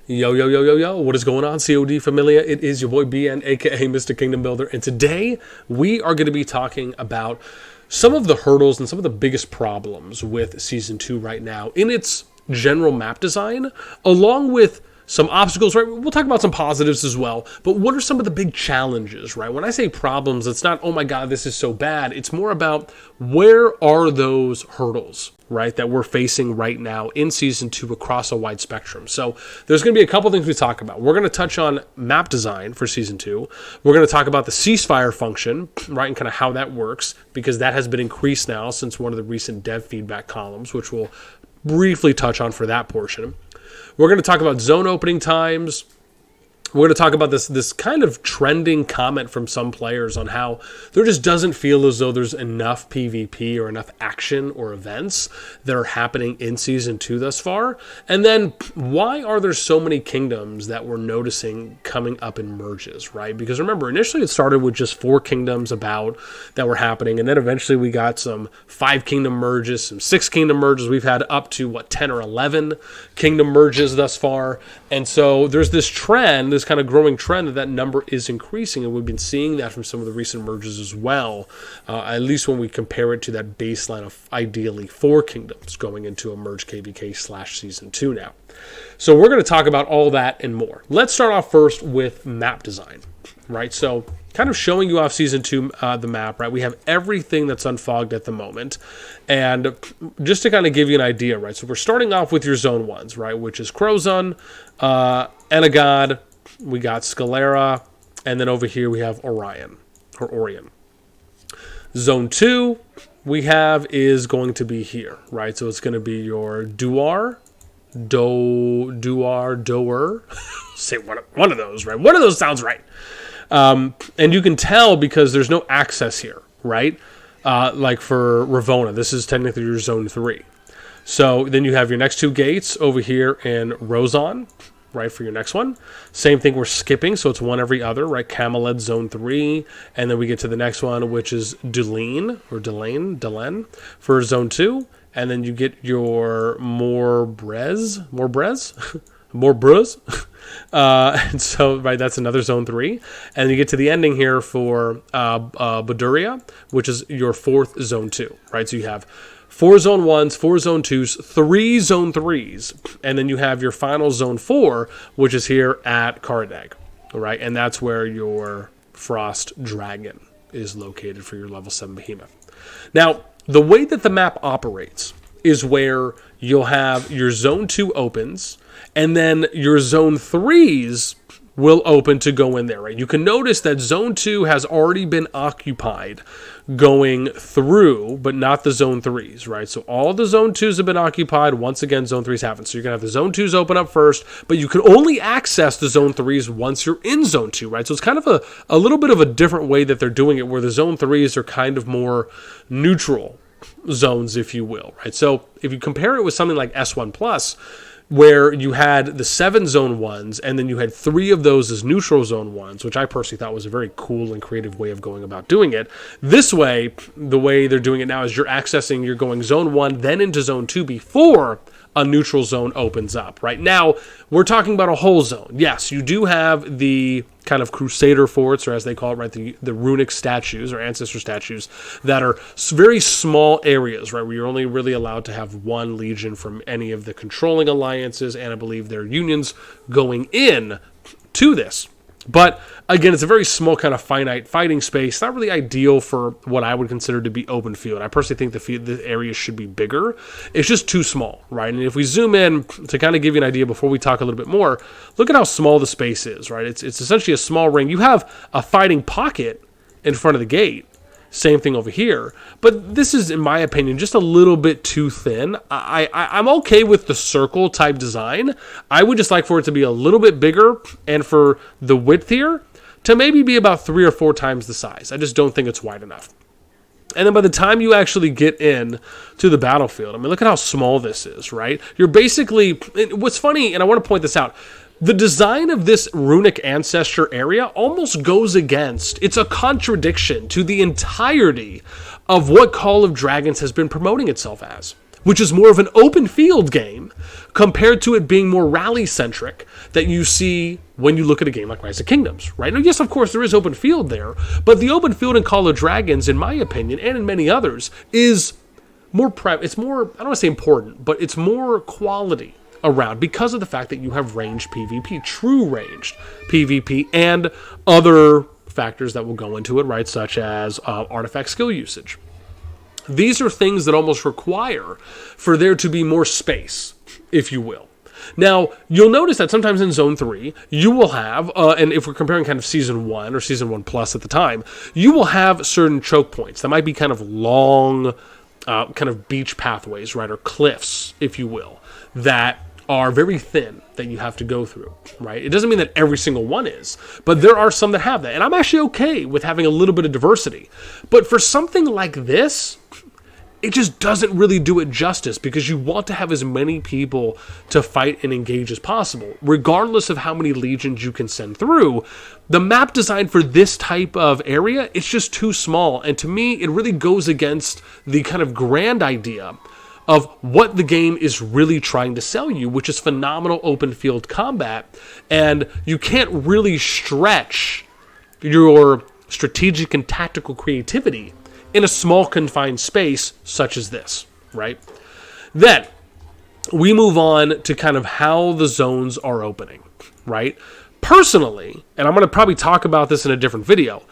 Yo, yo, yo, yo, yo, what is going on, COD Familia? It is your boy BN, aka Mr. Kingdom Builder, and today we are going to be talking about some of the hurdles and some of the biggest problems with Season 2 right now in its general map design, along with some obstacles, right? We'll talk about some positives as well, but what are some of the big challenges, right? When I say problems, it's not, oh my God, this is so bad. It's more about where are those hurdles, right, that we're facing right now in Season 2 across a wide spectrum. So there's going to be a couple things we talk about. We're going to touch on map design for Season 2. We're going to talk about the ceasefire function, right, and kind of how that works, because that has been increased now since one of the recent dev feedback columns, which we'll briefly touch on for that portion. We're going to talk about zone opening times. We're going to talk about this kind of trending comment from some players on how there just doesn't feel as though there's enough PvP or enough action or events that are happening in Season 2 thus far. And then why are there so many kingdoms that we're noticing coming up in merges, right? Because remember, initially it started with just 4 kingdoms about that were happening. And then eventually we got some 5 kingdom merges, some 6 kingdom merges. We've had up to, 10 or 11 kingdom merges thus far. And so there's this trend, this kind of growing trend that number is increasing, and we've been seeing that from some of the recent merges as well, at least when we compare it to that baseline of ideally 4 kingdoms going into a merge KVK / Season 2 now. So we're going to talk about all that and more. Let's start off first with map design, right? So kind of showing you off Season 2, the map, right? We have everything that's unfogged at the moment. And just to kind of give you an idea, right? So we're starting off with your Zone 1s, right? Which is Crozon, Enagod, we got Scalera, and then over here we have Orion. Zone 2 we have is going to be here, right? So it's going to be your Doer. Say one of those, right? One of those sounds right. And you can tell because there's no access here, right? Like for Ravona, this is technically your Zone 3. So then you have your next 2 gates over here in Rozon, right, for your next one. Same thing, we're skipping, so it's one every other, right? Camelot, Zone 3, and then we get to the next one, which is Delaine for Zone 2, and then you get your Morbrez, and so, right, that's another Zone 3, and you get to the ending here for Baduria, which is your 4th Zone 2, right? So you have 4 Zone 1s, 4 Zone 2s, 3 Zone 3s, and then you have your final Zone 4, which is here at Karadag, all right? And that's where your Frost Dragon is located for your level 7 Behemoth. Now, the way that the map operates is where you'll have your Zone 2 opens, and then your Zone 3s will open to go in there, right? You can notice that Zone 2 has already been occupied going through, but not the Zone 3s, right? So all the Zone 2s have been occupied. Once again, Zone 3s haven't. So you're going to have the Zone 2s open up first, but you can only access the Zone 3s once you're in Zone 2, right? So it's kind of a little bit of a different way that they're doing it, where the Zone 3s are kind of more neutral zones, if you will, right? So if you compare it with something like S1 Plus, where you had the 7 Zone 1s, and then you had 3 of those as neutral Zone 1s, which I personally thought was a very cool and creative way of going about doing it. This way, the way they're doing it now is you're going Zone 1, then into Zone 2 before a neutral zone opens up, right? Now, we're talking about a whole zone. Yes, you do have the kind of Crusader forts, or as they call it, right, the runic statues or ancestor statues that are very small areas, right, where you're only really allowed to have 1 legion from any of the controlling alliances, and I believe their unions going in to this. But again, it's a very small kind of finite fighting space, not really ideal for what I would consider to be open field. I personally think the area should be bigger. It's just too small, right? And if we zoom in to kind of give you an idea before we talk a little bit more, look at how small the space is, right? It's essentially a small ring. You have a fighting pocket in front of the gate. Same thing over here. But this is, in my opinion, just a little bit too thin. I'm okay with the circle type design. I would just like for it to be a little bit bigger, and for the width here to maybe be about 3 or 4 times the size. I just don't think it's wide enough. And then by the time you actually get in to the battlefield, I mean, look at how small this is, right? You're basically, what's funny, and I want to point this out, the design of this runic ancestor area almost goes against, it's a contradiction to the entirety of what Call of Dragons has been promoting itself as, which is more of an open field game compared to it being more rally-centric that you see when you look at a game like Rise of Kingdoms, right? Now, yes, of course, there is open field there, but the open field in Call of Dragons, in my opinion, and in many others, is more it's more, I don't want to say important, but it's more quality around because of the fact that you have ranged PvP, true ranged PvP, and other factors that will go into it, right? Such as artifact skill usage. These are things that almost require for there to be more space, if you will. Now, you'll notice that sometimes in Zone 3, you will have, and if we're comparing kind of Season 1 or Season 1 Plus at the time, you will have certain choke points that might be kind of long, kind of beach pathways, right, or cliffs, if you will, that are very thin that you have to go through, right? It doesn't mean that every single one is, but there are some that have that, and I'm actually okay with having a little bit of diversity. But for something like this, it just doesn't really do it justice because you want to have as many people to fight and engage as possible. Regardless of how many legions you can send through, the map design for this type of area, it's just too small. And to me, it really goes against the kind of grand idea of what the game is really trying to sell you, which is phenomenal open field combat. And you can't really stretch your strategic and tactical creativity in a small confined space such as this, right? Then we move on to kind of how the zones are opening, right? Personally, and I'm going to probably talk about this in a different video,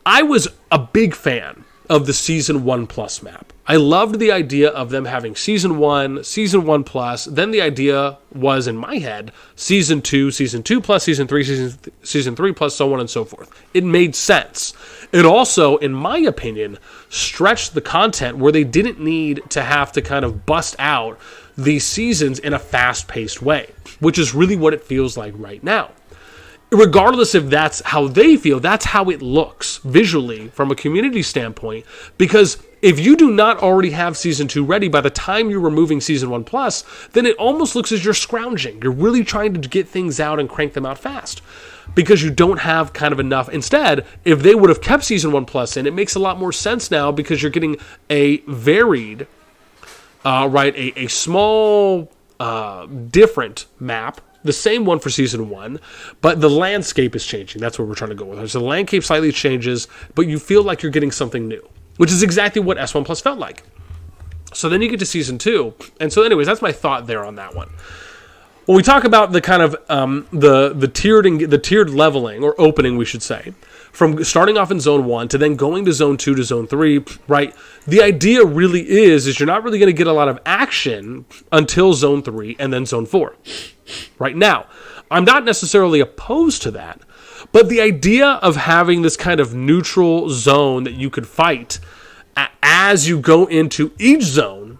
I was a big fan of the Season 1 Plus map. I loved the idea of them having Season 1, Season 1 Plus, then the idea was, in my head, Season 2 Plus, Season 3, Season 3 Plus, so on and so forth. It made sense. It also, in my opinion, stretched the content where they didn't need to have to kind of bust out these seasons in a fast-paced way, which is really what it feels like right now. Regardless if that's how they feel, that's how it looks visually from a community standpoint, because if you do not already have Season 2 ready by the time you're removing Season 1 Plus, then it almost looks as you're scrounging. You're really trying to get things out and crank them out fast because you don't have kind of enough. Instead, if they would have kept Season 1 Plus in, it makes a lot more sense now because you're getting a varied, a small, different map. The same one for Season 1, but the landscape is changing. That's what we're trying to go with. So the landscape slightly changes, but you feel like you're getting something new, which is exactly what S1 Plus felt like. So then you get to Season 2, and so anyways, that's my thought there on that one. When we talk about the kind of the tiered leveling, or opening, we should say, from starting off in Zone 1 to then going to Zone 2 to Zone 3, right? The idea really is you're not really going to get a lot of action until Zone 3 and then Zone 4. Right now, I'm not necessarily opposed to that, but the idea of having this kind of neutral zone that you could fight as you go into each zone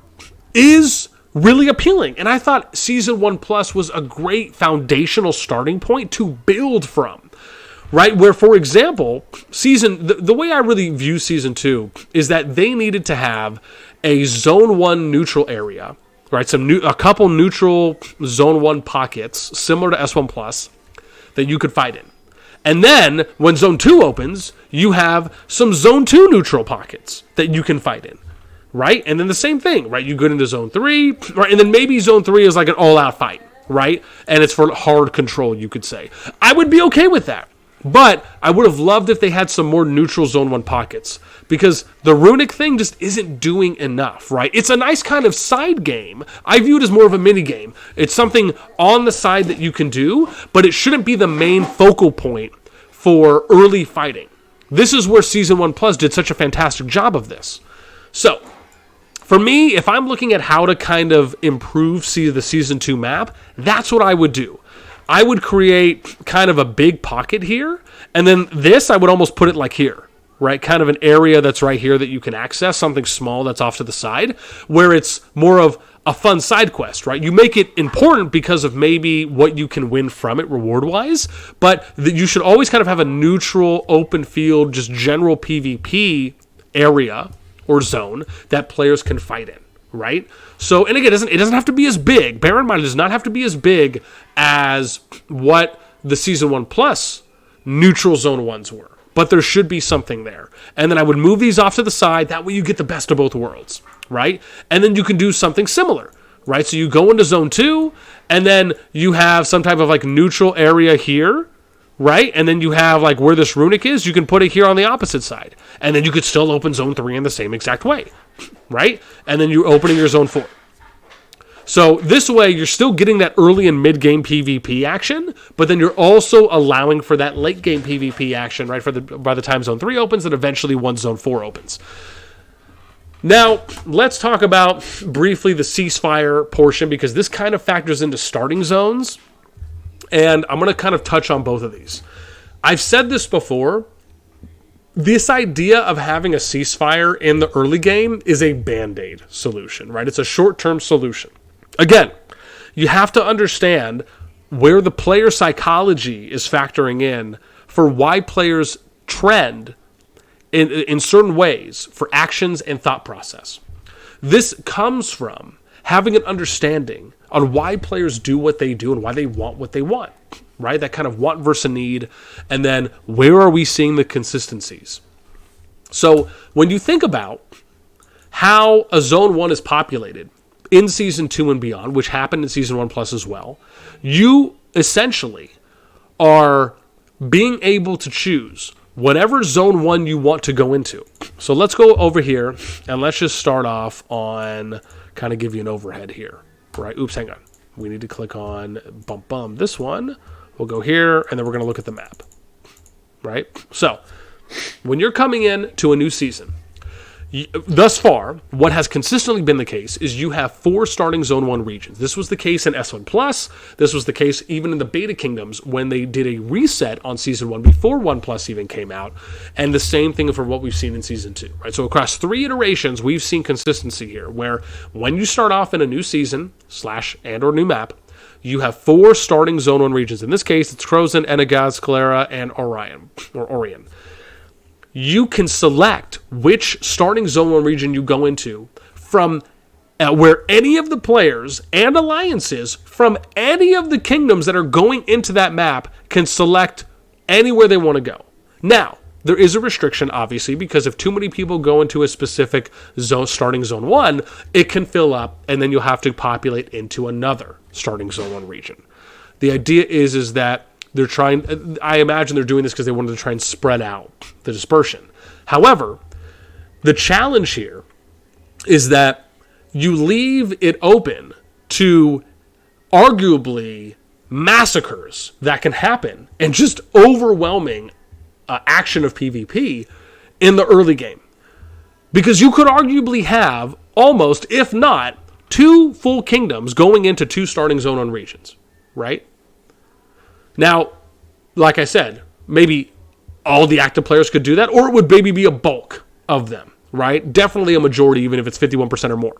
is really appealing. And I thought Season 1 Plus was a great foundational starting point to build from. Right, where, for example, the way I really view Season 2 is that they needed to have a Zone 1 neutral area, right? A couple neutral Zone 1 pockets, similar to S1 Plus, that you could fight in. And then, when Zone 2 opens, you have some Zone 2 neutral pockets that you can fight in, right? And then the same thing, right? You go into Zone 3, right? And then maybe Zone 3 is like an all-out fight, right? And it's for hard control, you could say. I would be okay with that. But I would have loved if they had some more neutral Zone 1 pockets, because the runic thing just isn't doing enough, right? It's a nice kind of side game. I view it as more of a mini game. It's something on the side that you can do, but it shouldn't be the main focal point for early fighting. This is where Season 1 Plus did such a fantastic job of this. So, for me, if I'm looking at how to kind of improve the Season 2 map, that's what I would do. I would create kind of a big pocket here, and then this, I would almost put it like here, right? Kind of an area that's right here that you can access, something small that's off to the side, where it's more of a fun side quest, right? You make it important because of maybe what you can win from it reward-wise, but you should always kind of have a neutral, open field, just general PvP area or zone that players can fight in. Right? So, and again, it doesn't have to be as big. Bear in mind, it does not have to be as big as what the Season 1 Plus neutral Zone 1s were. But there should be something there. And then I would move these off to the side. That way you get the best of both worlds. Right? And then you can do something similar. right? So you go into zone 2, and then you have some type of like neutral area here, right? And then you have like where this runic is, you can put it here on the opposite side. And then you could still open zone 3 in the same exact way, right? And then you're opening your zone 4. So this way, you're still getting that early and mid-game PvP action, but then you're also allowing for that late-game PvP action, right, by the time Zone 3 opens and eventually once Zone 4 opens. Now, let's talk about briefly the ceasefire portion, because this kind of factors into starting zones, and I'm going to kind of touch on both of these. I've said this before. This idea of having a ceasefire in the early game is a Band-Aid solution, right? It's a short-term solution. Again, you have to understand where the player psychology is factoring in for why players trend in certain ways for actions and thought process. This comes from having an understanding on why players do what they do and why they want what they want, right? That kind of want versus need, and then where are we seeing the consistencies? So when you think about how a Zone 1 is populated in Season 2 and beyond, which happened in Season 1 Plus as well, you essentially are being able to choose whatever Zone 1 you want to go into. So let's go over here, and let's just start off on, kind of give you an overhead here, right? Oops, hang on. We need to click on, this one. We'll go here, and then we're going to look at the map, right? So when you're coming in to a new season, thus far, what has consistently been the case is you have 4 starting Zone 1 regions. This was the case in S1 Plus. This was the case even in the Beta Kingdoms when they did a reset on Season 1 before 1 Plus even came out. And the same thing for what we've seen in Season 2. Right? So across 3 iterations, we've seen consistency here, where when you start off in a new season, / and or new map, you have 4 starting Zone 1 regions. In this case, it's Crozon, Enagaz, Calera, and Orion. You can select which starting Zone 1 region you go into from where any of the players and alliances from any of the kingdoms that are going into that map can select anywhere they want to go. Now, there is a restriction, obviously, because if too many people go into a specific zone, starting Zone 1, it can fill up, and then you'll have to populate into another starting Zone 1 region. The idea is that they're trying, I imagine they're doing this because they wanted to try and spread out the dispersion. However, the challenge here is that you leave it open to arguably massacres that can happen and just overwhelming action of PvP in the early game. Because you could arguably have almost, if not, 2 full kingdoms going into 2 starting Zone 1 regions, right? Now, like I said, maybe all the active players could do that, or it would maybe be a bulk of them, right? Definitely a majority, even if it's 51% or more,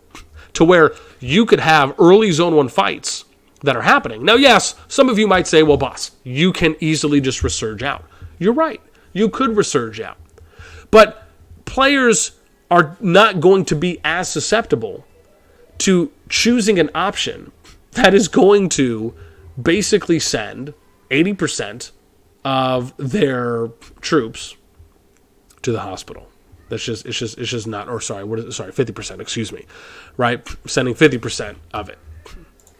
to where you could have early Zone 1 fights that are happening. Now, yes, some of you might say, well, boss, you can easily just resurge out. You're right. You could resurge out. But players are not going to be as susceptible to choosing an option that is going to basically send 80% of their troops to the hospital. It's just not, or sorry, 50%, excuse me, right? Sending 50% of it.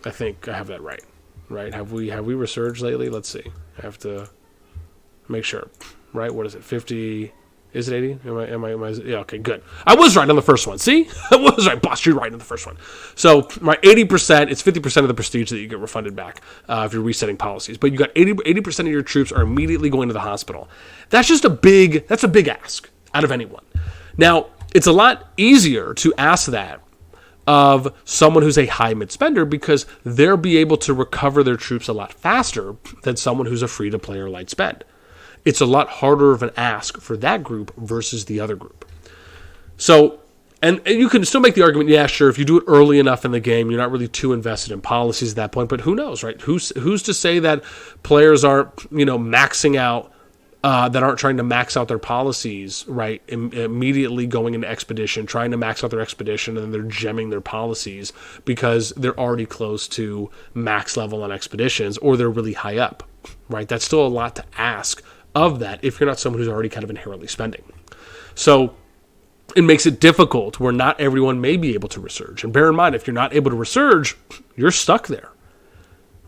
I think I have that right? Have we resurged lately? Let's see. I have to make sure, right? What is it? 50? Is it 80? Am I? Yeah, okay, good. I was right on the first one. See? I was right. Boss, you're right on the first one. So, right, 80%, it's 50% of the prestige that you get refunded back if you're resetting policies. But you got 80% of your troops are immediately going to the hospital. That's a big ask out of anyone. Now, it's a lot easier to ask that of someone who's a high mid-spender because they'll be able to recover their troops a lot faster than someone who's a free-to-play or light spend. It's a lot harder of an ask for that group versus the other group. So, and you can still make the argument, yeah, sure, if you do it early enough in the game, you're not really too invested in policies at that point, but who knows, right? Who's to say that players aren't, maxing out, that aren't trying to max out their policies, right, immediately going into expedition, trying to max out their expedition, and then they're gemming their policies because they're already close to max level on expeditions, or they're really high up, right? That's still a lot to ask of that if you're not someone who's already kind of inherently spending. So it makes it difficult where not everyone may be able to resurge. And bear in mind, if you're not able to resurge, you're stuck there,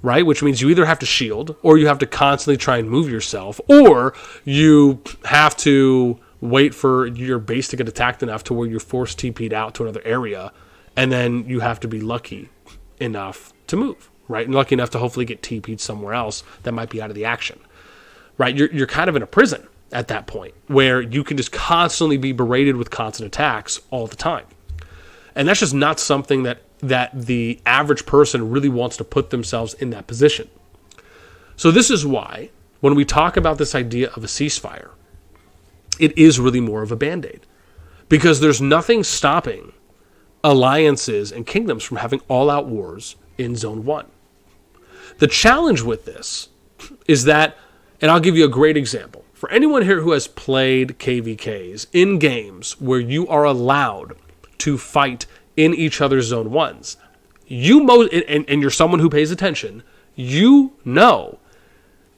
right? Which means you either have to shield, or you have to constantly try and move yourself, or you have to wait for your base to get attacked enough to where you're forced TP'd out to another area, and then you have to be lucky enough to move, right? And lucky enough to hopefully get TP'd somewhere else that might be out of the action, right? You're kind of in a prison at that point where you can just constantly be berated with constant attacks all the time. And that's just not something that the average person really wants to put themselves in that position. So this is why when we talk about this idea of a ceasefire, it is really more of a band-aid, because there's nothing stopping alliances and kingdoms from having all-out wars in Zone 1. The challenge with this is that, and I'll give you a great example. For anyone here who has played KVKs in games where you are allowed to fight in each other's Zone 1s, and you're someone who pays attention, you know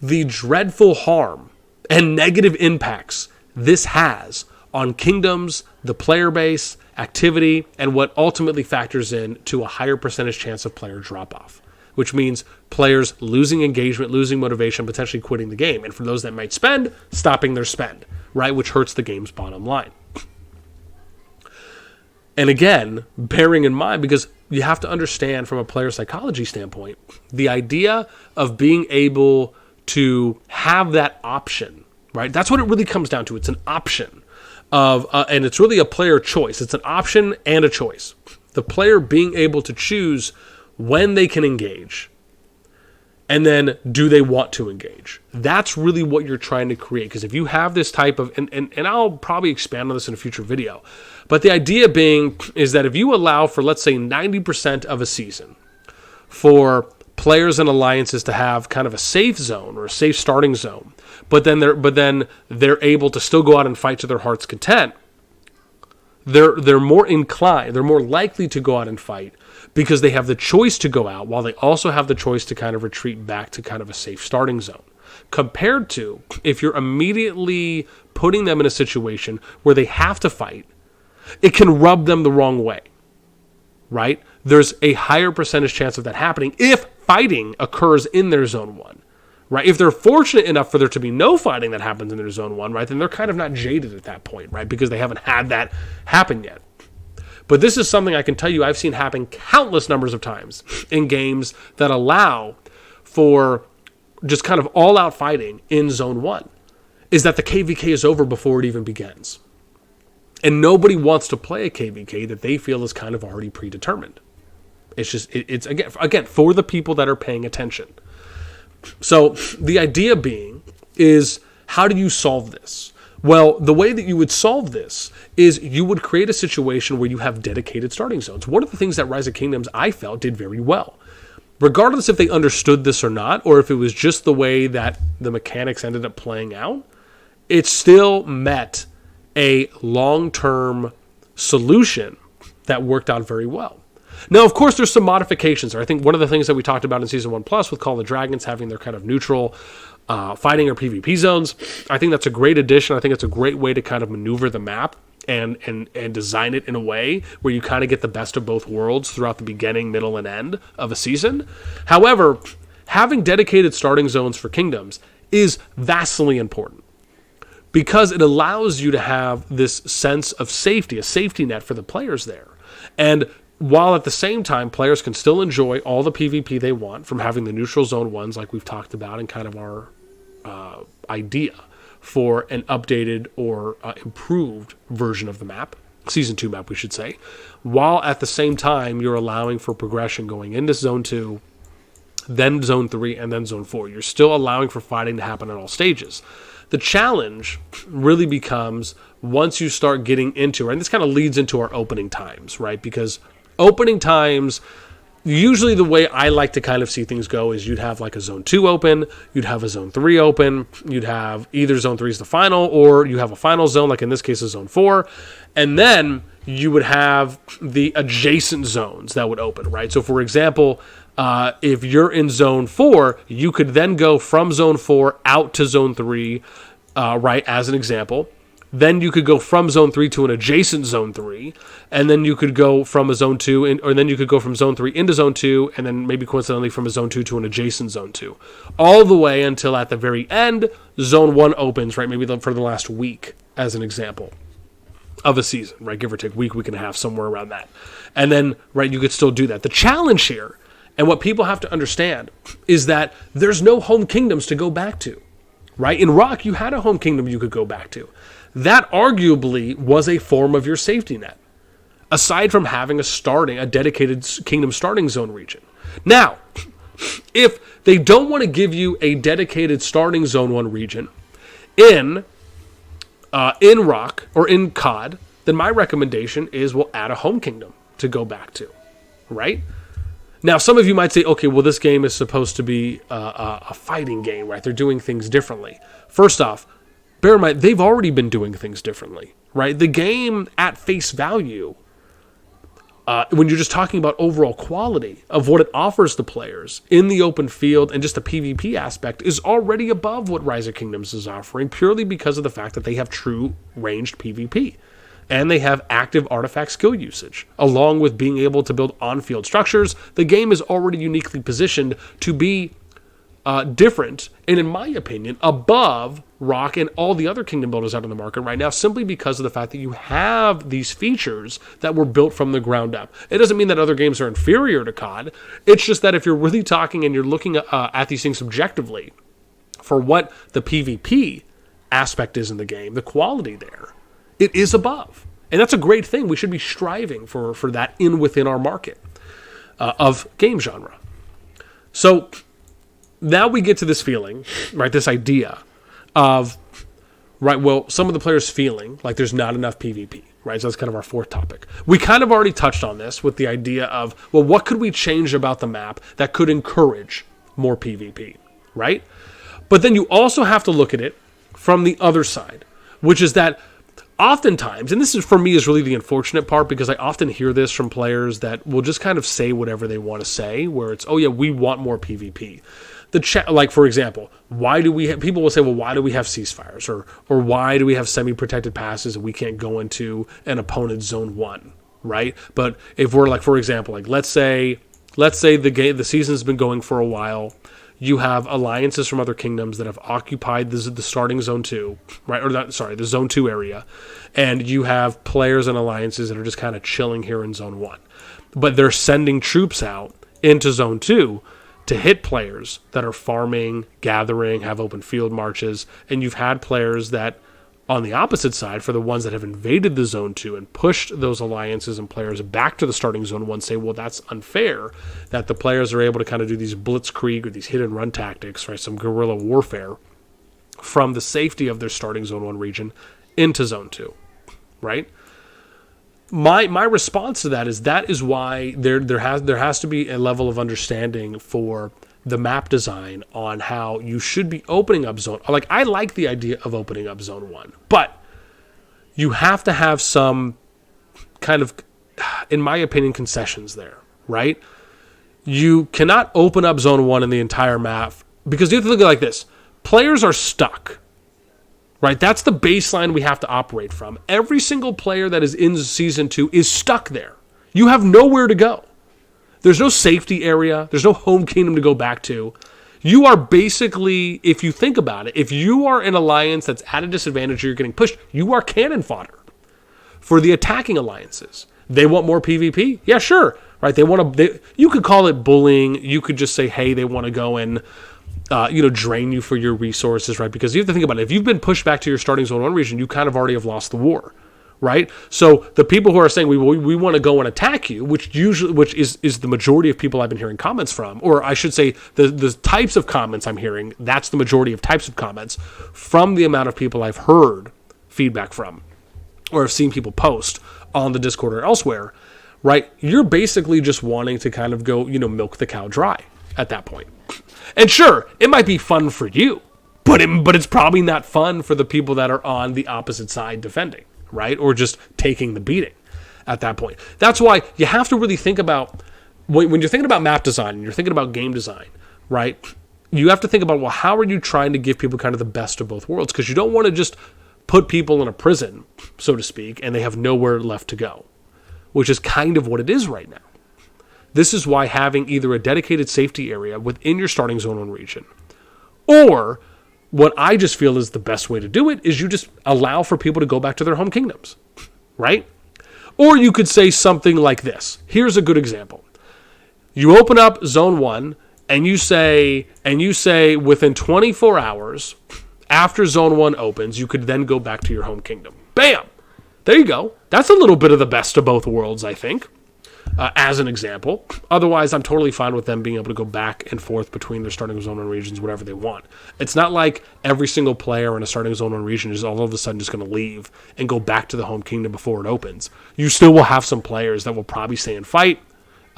the dreadful harm and negative impacts this has on kingdoms, the player base, activity, and what ultimately factors in to a higher percentage chance of player drop-off, which means players losing engagement, losing motivation, potentially quitting the game. And for those that might spend, stopping their spend, right, which hurts the game's bottom line. And again, bearing in mind, because you have to understand from a player psychology standpoint, the idea of being able to have that option, right? That's what it really comes down to. It's an option and it's really a player choice. It's an option and a choice. The player being able to choose when they can engage, and then do they want to engage? That's really what you're trying to create. Because if you have this type of, and I'll probably expand on this in a future video, but the idea being is that if you allow for, let's say, 90% of a season for players and alliances to have kind of a safe zone or a safe starting zone, but then they're able to still go out and fight to their heart's content, they're more inclined, they're more likely to go out and fight, because they have the choice to go out while they also have the choice to kind of retreat back to kind of a safe starting zone. Compared to if you're immediately putting them in a situation where they have to fight, it can rub them the wrong way, right? There's a higher percentage chance of that happening if fighting occurs in their Zone 1, right? If they're fortunate enough for there to be no fighting that happens in their Zone 1, right, then they're kind of not jaded at that point, right, because they haven't had that happen yet. But this is something I can tell you I've seen happen countless numbers of times in games that allow for just kind of all-out fighting in Zone 1, is that the KVK is over before it even begins. And nobody wants to play a KVK that they feel is kind of already predetermined. It's just, it's again, for the people that are paying attention. So the idea being is, how do you solve this? Well, the way that you would solve this is you would create a situation where you have dedicated starting zones. One of the things that Rise of Kingdoms, I felt, did very well. Regardless if they understood this or not, or if it was just the way that the mechanics ended up playing out, it still met a long-term solution that worked out very well. Now, of course, there's some modifications there. I think one of the things that we talked about in Season 1 Plus with Call of the Dragons having their kind of neutral fighting or PvP zones, I think that's a great addition. I think it's a great way to kind of maneuver the map and design it in a way where you kind of get the best of both worlds throughout the beginning, middle, and end of a season. However, having dedicated starting zones for kingdoms is vastly important, because it allows you to have this sense of safety, a safety net for the players there. And while at the same time, players can still enjoy all the PvP they want from having the neutral zone ones like we've talked about and kind of our idea for an updated or improved version of the map, Season 2 map, we should say, while at the same time you're allowing for progression going into Zone 2, then Zone 3, and then Zone 4. You're still allowing for fighting to happen at all stages. The challenge really becomes once you start getting into, and this kind of leads into our opening times, right? Because opening times, usually the way I like to kind of see things go is you'd have like a Zone 2 open, you'd have a Zone 3 open, you'd have either Zone 3 is the final, or you have a final zone, like in this case, a Zone 4, and then you would have the adjacent zones that would open, right? So for example, if you're in Zone 4, you could then go from Zone 4 out to Zone 3, right, as an example. Then you could go from zone 3 to an adjacent zone 3, and then you could go from a zone 2, or then you could go from zone 3 into zone 2, and then maybe coincidentally from a zone 2 to an adjacent zone 2. All the way until at the very end, zone 1 opens, right? Maybe for the last week, as an example of a season, right? Give or take, week and a half, somewhere around that. And then, right, you could still do that. The challenge here, and what people have to understand, is that there's no home kingdoms to go back to, right? In Rock, you had a home kingdom you could go back to. That arguably was a form of your safety net, aside from having a dedicated kingdom starting zone region. Now, if they don't want to give you a dedicated starting zone 1 region in Rock or in CoD, then my recommendation is we'll add a home kingdom to go back to, right? Now, some of you might say, okay, well, this game is supposed to be a fighting game, right? They're doing things differently. First off, bear in mind, they've already been doing things differently, right? The game at face value, when you're just talking about overall quality of what it offers the players in the open field and just the PvP aspect, is already above what Rise of Kingdoms is offering, purely because of the fact that they have true ranged PvP. And they have active artifact skill usage. Along with being able to build on-field structures, the game is already uniquely positioned to be different, and in my opinion, above Rock and all the other kingdom builders out in the market right now, simply because of the fact that you have these features that were built from the ground up. It doesn't mean that other games are inferior to CoD. It's just that if you're really talking and you're looking at these things subjectively for what the PvP aspect is in the game, the quality there, it is above. And that's a great thing. We should be striving for that within our market of game genre. So now we get to this feeling, right, this idea of, right, well, some of the players feeling like there's not enough PvP, right? So that's kind of our fourth topic. We kind of already touched on this with the idea of, well, what could we change about the map that could encourage more PvP, right? But then you also have to look at it from the other side, which is that oftentimes, and this is for me is really the unfortunate part, because I often hear this from players that will just kind of say whatever they want to say, where it's, oh yeah, we want more PvP. Like, for example, people will say, well, why do we have ceasefires? Or why do we have semi-protected passes and we can't go into an opponent's zone 1, right? But if we're like, for example, like let's say the season's been going for a while, you have alliances from other kingdoms that have occupied the starting zone 2, right? Or not, sorry, the zone 2 area. And you have players and alliances that are just kind of chilling here in zone 1. But they're sending troops out into zone 2 to hit players that are farming, gathering, have open field marches. And you've had players that, on the opposite side, for the ones that have invaded the zone 2 and pushed those alliances and players back to the starting zone 1, say, well, that's unfair, that the players are able to kind of do these blitzkrieg or these hit and run tactics, right, some guerrilla warfare from the safety of their starting zone 1 region into zone 2, right? My response to that is why there has to be a level of understanding for the map design on how you should be opening up zone. Like, I like the idea of opening up zone 1, but you have to have some kind of, in my opinion, concessions there, right? You cannot open up zone 1 in the entire map, because you have to look at it like this. Players are stuck, right? That's the baseline we have to operate from. Every single player that is in Season 2 is stuck there. You have nowhere to go. There's no safety area. There's no home kingdom to go back to. You are basically, if you think about it, if you are an alliance that's at a disadvantage or you're getting pushed, you are cannon fodder for the attacking alliances. They want more PvP? Yeah, sure. Right? You could call it bullying. You could just say, hey, they want to go and drain you for your resources, right? Because you have to think about it. If you've been pushed back to your starting zone 1 region, you kind of already have lost the war. Right? So the people who are saying we want to go and attack you, which is the majority of people I've been hearing comments from, or I should say the types of comments I'm hearing, that's the majority of types of comments from the amount of people I've heard feedback from or have seen people post on the Discord or elsewhere, right? You're basically just wanting to kind of go, milk the cow dry at that point. And sure, it might be fun for you, but it's probably not fun for the people that are on the opposite side defending. Right? Or just taking the beating at that point. That's why you have to really think about, when you're thinking about map design and you're thinking about game design, right? You have to think about, well, how are you trying to give people kind of the best of both worlds? Because you don't want to just put people in a prison, so to speak, and they have nowhere left to go, which is kind of what it is right now. This is why having either a dedicated safety area within your starting zone 1 region, or what I just feel is the best way to do it, is you just allow for people to go back to their home kingdoms, right? Or you could say something like this. Here's a good example. You open up zone 1 and you say within 24 hours after zone 1 opens, you could then go back to your home kingdom. Bam! There you go. That's a little bit of the best of both worlds, I think, as an example. Otherwise, I'm totally fine with them being able to go back and forth between their starting zone 1 regions, whatever they want. It's not like every single player in a starting zone 1 region is all of a sudden just going to leave and go back to the home kingdom before it opens. You still will have some players that will probably stay and fight,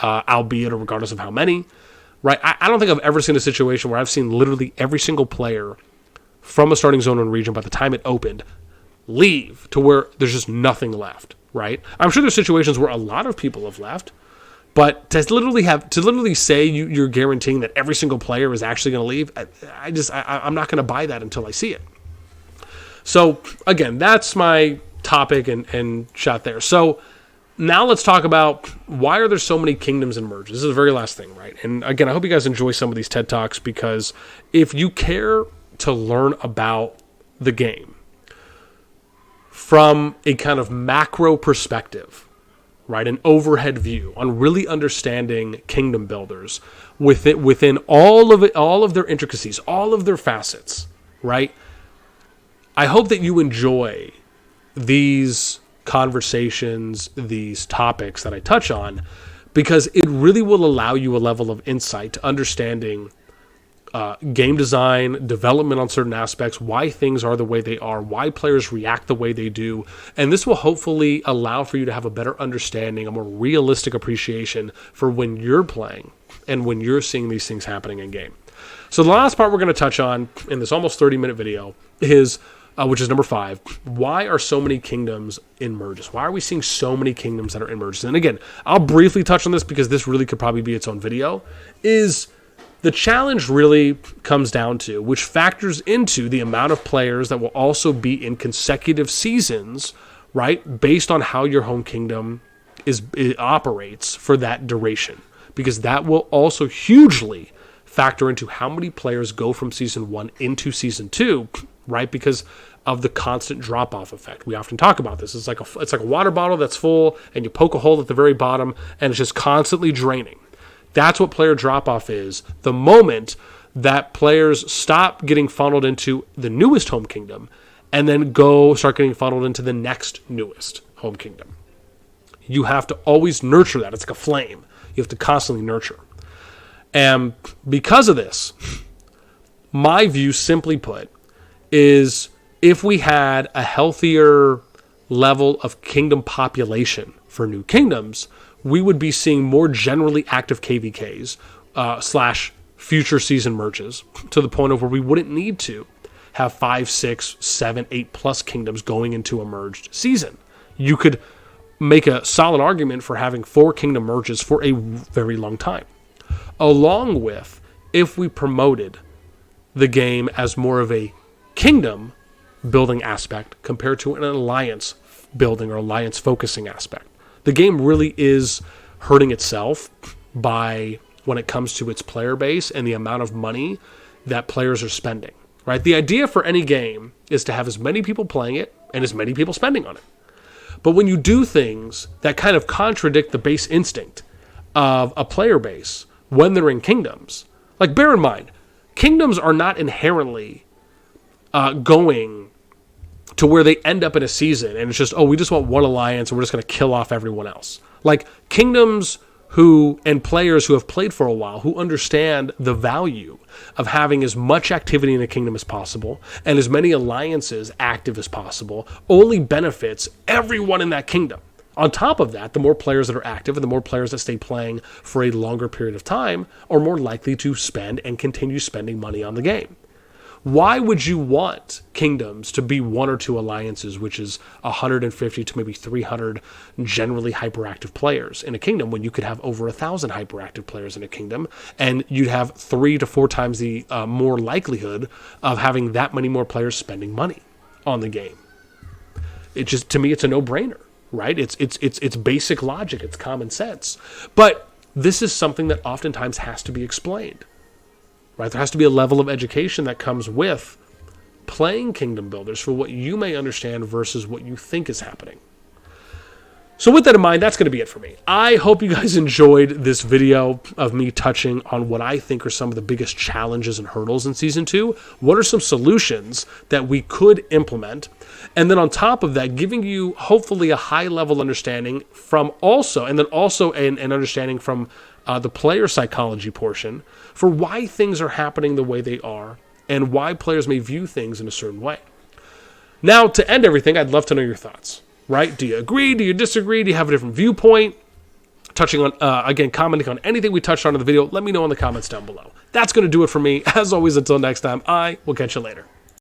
albeit or regardless of how many. Right? I don't think I've ever seen a situation where I've seen literally every single player from a starting zone 1 region by the time it opened leave to where there's just nothing left, right? I'm sure there's situations where a lot of people have left, but to literally say you're guaranteeing that every single player is actually going to leave, I'm not going to buy that until I see it. So again, that's my topic and shot there. So now let's talk about why are there so many kingdoms and merges. This is the very last thing, right? And again, I hope you guys enjoy some of these TED Talks, because if you care to learn about the game from a kind of macro perspective, right, an overhead view on really understanding kingdom builders within all of their intricacies, all of their facets, right? I hope that you enjoy these conversations, these topics that I touch on, because it really will allow you a level of insight to understanding game design, development on certain aspects, why things are the way they are, why players react the way they do. And this will hopefully allow for you to have a better understanding, a more realistic appreciation for when you're playing and when you're seeing these things happening in game. So the last part we're going to touch on in this almost 30-minute video is, which is number 5, why are so many kingdoms in merges? Why are we seeing so many kingdoms that are in merges? And again, I'll briefly touch on this because this really could probably be its own video, is the challenge really comes down to, which factors into the amount of players that will also be in consecutive seasons, right, based on how your home kingdom operates for that duration. Because that will also hugely factor into how many players go from Season 1 into Season 2, right, because of the constant drop-off effect. We often talk about this. It's like a water bottle that's full, and you poke a hole at the very bottom, and it's just constantly draining. That's what player drop-off is. The moment that players stop getting funneled into the newest home kingdom and then start getting funneled into the next newest home kingdom. You have to always nurture that. It's like a flame. You have to constantly nurture. And because of this, my view, simply put, is if we had a healthier level of kingdom population for new kingdoms, we would be seeing more generally active KVKs / future season merges, to the point of where we wouldn't need to have 5, 6, 7, 8 plus kingdoms going into a merged season. You could make a solid argument for having 4 kingdom merges for a very long time. Along with, if we promoted the game as more of a kingdom building aspect compared to an alliance building or alliance focusing aspect. The game really is hurting itself by when it comes to its player base and the amount of money that players are spending, right? The idea for any game is to have as many people playing it and as many people spending on it. But when you do things that kind of contradict the base instinct of a player base when they're in kingdoms, like bear in mind, kingdoms are not inherently going to where they end up in a season and it's just, we just want one alliance and we're just going to kill off everyone else. Like kingdoms and players who have played for a while, who understand the value of having as much activity in a kingdom as possible and as many alliances active as possible, only benefits everyone in that kingdom. On top of that, the more players that are active and the more players that stay playing for a longer period of time are more likely to spend and continue spending money on the game. Why would you want kingdoms to be 1 or 2 alliances, which is 150 to maybe 300 generally hyperactive players in a kingdom, when you could have over 1,000 hyperactive players in a kingdom, and you'd have 3 to 4 times the more likelihood of having that many more players spending money on the game? it just, to me, it's a no-brainer, right? It's basic logic. It's common sense. But this is something that oftentimes has to be explained, right? There has to be a level of education that comes with playing Kingdom Builders for what you may understand versus what you think is happening. So with that in mind, that's going to be it for me. I hope you guys enjoyed this video of me touching on what I think are some of the biggest challenges and hurdles in Season 2. What are some solutions that we could implement? And then on top of that, giving you hopefully a high-level understanding from also, and then also an understanding from the player psychology portion for why things are happening the way they are and why players may view things in a certain way. Now, to end everything, I'd love to know your thoughts. Right? Do you agree? Do you disagree? Do you have a different viewpoint? Touching on, again, commenting on anything we touched on in the video, let me know in the comments down below. That's going to do it for me. As always, until next time, I will catch you later.